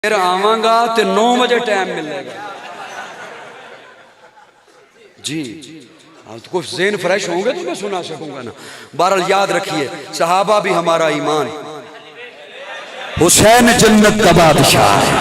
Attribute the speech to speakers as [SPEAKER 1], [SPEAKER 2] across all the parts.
[SPEAKER 1] फिर आवांगा तो 9 बजे टाइम मिलेगा जी। हाँ तो कुछ ज़हन फ्रेश होंगे तो मैं सुना सकूंगा ना। बहरहाल याद रखिए, सहाबा भी हमारा ईमान।
[SPEAKER 2] हुसैन जन्नत का बादशाह है,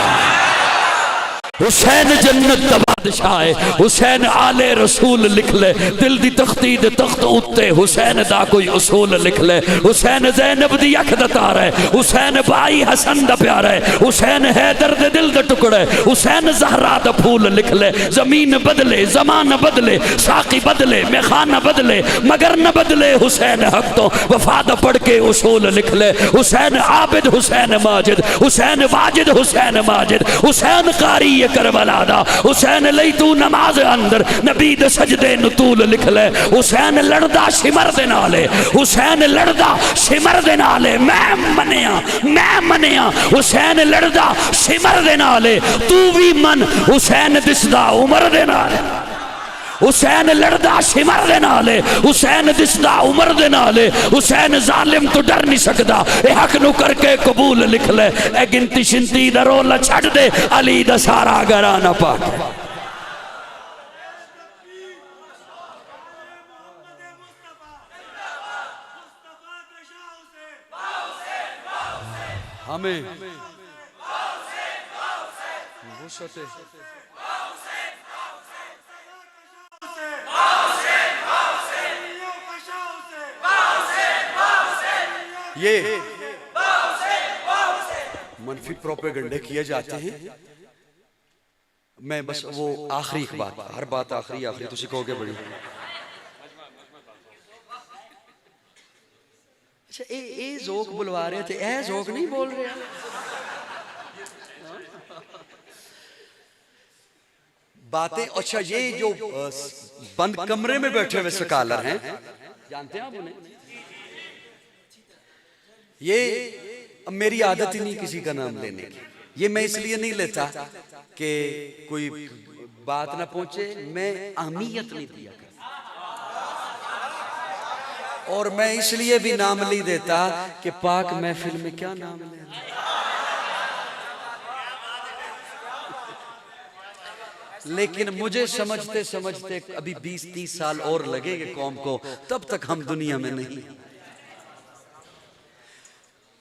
[SPEAKER 2] हुसैन जन्नत का बादशाह है। हुसैन आले रसूल लिख ले, दिल दी तख्ती दे तख्त उत्ते हुसैन दा कोई उसूल लिख ले। हुसैन ज़ैनब दी अख दा तारा है, हुसैन भाई हसन दा प्यारा है, हुसैन हैदर दे दिल दे टुकड़े, हुसैन ज़हरा दा फूल लिख ले। ज़मीन बदले ज़मान बदले, साकी बदले मेखाना बदले, मगर न बदले हुसैन हक तो वफा दा पढ़ के उसूल लिख ले। हुसैन आबिद हुसैन माजिद, हुसैन वाजिद हुसैन माजिद, हुसैन कारी करबला दा, हुसैन लई तू नमाज अंदर नबी दे सजदे नतूल लिख ले। हुसैन लड़दा शिमर दे नाले, हुसैन लड़दा शिमर दे नाले, मैं मनिया हुसैन लड़दा शिमर दे नाले, तू भी मन हुसैन दिसदा उमर दे नाले। हुसैन लड़दा शिमर दे नाले, हुसैन दिसदा उमर दे नाले, हुसैन जालिम तो डर नहीं सकदा, ए हक नु करके कबूल लिख ले। ए गिनती शिंती दा रोला छड़ दे, अली दा सारा घराना पाक।
[SPEAKER 1] हमें ये मनफी प्रोपेगेंडे किए जाते हैं। मैं बस वो आखिरी बात, हर बात आखिरी आखिरी तुसी कहोगे बड़ी। अच्छा ए जोक बुलवा रहे थे, ए जोक नहीं बोल रहे बातें। अच्छा ये जो बंद कमरे में बैठे हुए स्कॉलर हैं, जानते हैं आप उन्हें? ये मेरी आदत ही नहीं किसी का नाम लेने की। ये मैं इसलिए नहीं लेता कि कोई बात ना पहुंचे, मैं अहमियत नहीं दिया करता। और मैं इसलिए भी नाम नहीं देता कि पाक महफिल में क्या नाम लेना। लेकिन मुझे समझते समझते अभी 20-30 साल और लगेंगे कौम को, तब तक हम दुनिया में नहीं।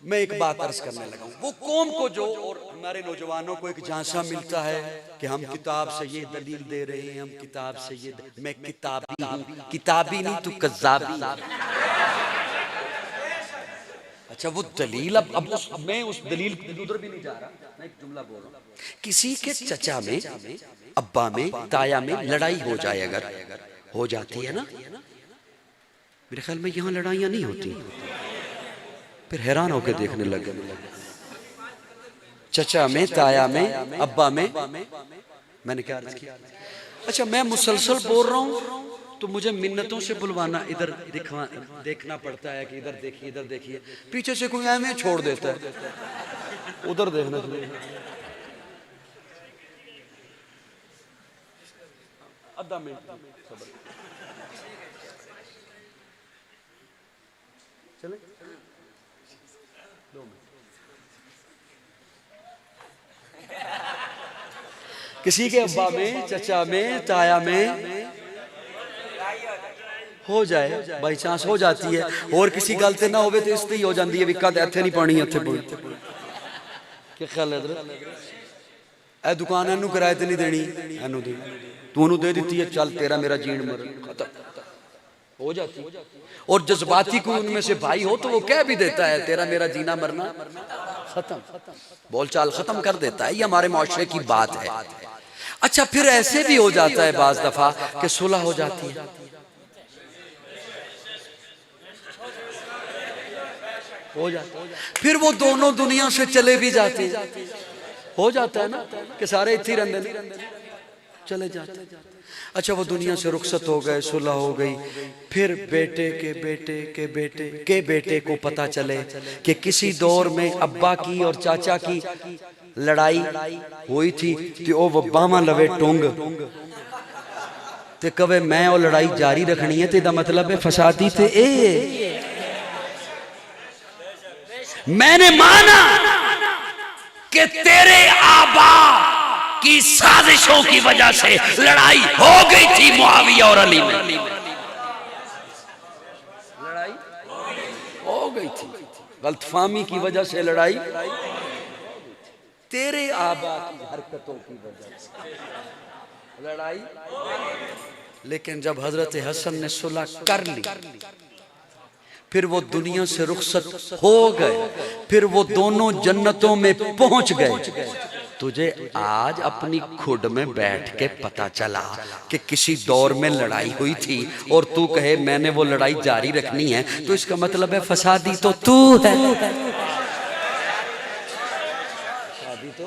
[SPEAKER 1] मैं एक बात अर्ज करने लगा हूं, वो कौम को जो और हमारे नौजवानों को एक झांसा मिलता है कि हम किताब से ये दलील दे रहे हैं, हम किताब से ये मैं किताबी हूं, किताबी नहीं तू कज़्ज़ाबी। अच्छा वो दलील अब मैं उस दलील उधर भी नहीं जा रहा, मैं एक जुमला बोल रहा हूं। किसी के चचा में, अब्बा में, ताया में लड़ाई हो जाए, अगर हो जाती है ना, मेरे ख्याल में यहां लड़ाइयां नहीं होती, फिर हैरान होकर देखने लगे। चचा में, ताया में, अब्बा में, मैंने क्या अर्ज किया? अच्छा मैं मुसलसल बोल रहा हूं तो मुझे मिन्नतों से बुलवाना, इधर देखना पड़ता है कि इधर देखिए इधर देखिए, पीछे से कोई ऐਵੇਂ छोड़ देता है, उधर देखना चाहिए। आधा मिनट चले, 2 मिनट। किसी के अब्बा में, चचा में, ताया में हो जाए, बाई चांस हो जाती है, और किसी गल ते ना होवे तो इस ही हो जाती है भी कद इत्थे नहीं पानी इत्थे पानी। क्या ख्याल है? ए दुकान इनू किराए ते नहीं देनी, इनू दे, तू उन्होंने दे दी है, चल तेरा मेरा जीण मर खत्म हो जाती। और जज्बाती कोई उनमें से भाई हो तो वो कह भी देता है तेरा मेरा जीना मरना खत्म, बोलचाल खत्म कर देता है। ये हमारे मुआशरे की बात है। अच्छा फिर ऐसे भी हो जाता है बाज दफा कि सुलह हो जाती है, हो जाता है, फिर वो दोनों दुनिया से चले भी जाते हैं, हो जाता है ना कि सारे इत्थे रहंदे चले जाते। अच्छा वो दुनिया से रुखसत हो गए, सुलह हो गई, फिर बेटे के बेटे के बेटे के बेटे को पता चले कि किसी दौर में अब्बा की और चाचा की लड़ाई हुई थी, तो वो बामा लवे टोंग ते कवे मैं वो लड़ाई जारी रखनी है, तो मतलब है फसादी थे ए। मैंने माना कि तेरे
[SPEAKER 2] की साजिशों की वजह से लड़ाई हो गई थी मुआविया और अली में।
[SPEAKER 1] लड़ाई हो गई थी, गलतफहमी की वजह से लड़ाई, तेरे आबा की हरकतों की वजह से लड़ाई। लेकिन जब हजरत हसन ने सुलह कर ली, फिर वो दुनिया से रुखसत हो गए, फिर वो दोनों जन्नतों में पहुंच गए। तुझे आज अपनी खुद में बैठ के पता चला कि किसी दौर में लड़ाई हुई थी और तू कहे मैंने वो लड़ाई जारी रखनी है, तो इसका मतलब है फसादी तो तू है। फसादी तो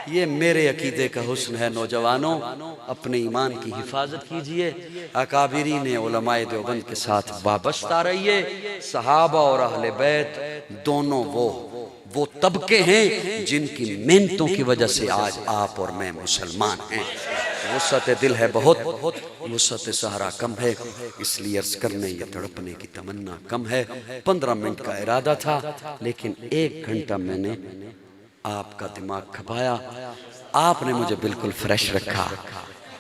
[SPEAKER 1] ये मेरे अकीदे का हुस्न है। नौजवानों, अपने ईमान की हिफाजत कीजिए, अकाबिरीन उलमाए देवबंद के साथ वाबस्ता रहिए। सहाबा और अहले बैत दोनों वो तबके हैं जिनकी मेहनतों की वजह से आज आप और मैं मुसलमान हैं। वुसअत दिल है बहुत, वुसअत सहरा कम है, इसलिए अर्ज करने या तड़पने की तमन्ना कम है। 15 मिनट का इरादा था, लेकिन 1 घंटा मैंने आपका दिमाग खपाया। आपने मुझे बिल्कुल फ्रेश रखा।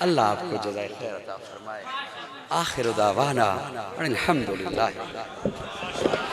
[SPEAKER 1] अल्लाह आपको जज़ाए खैर अता फरमाए। आखिर दावाना अल्हम्दुलिल्लाह।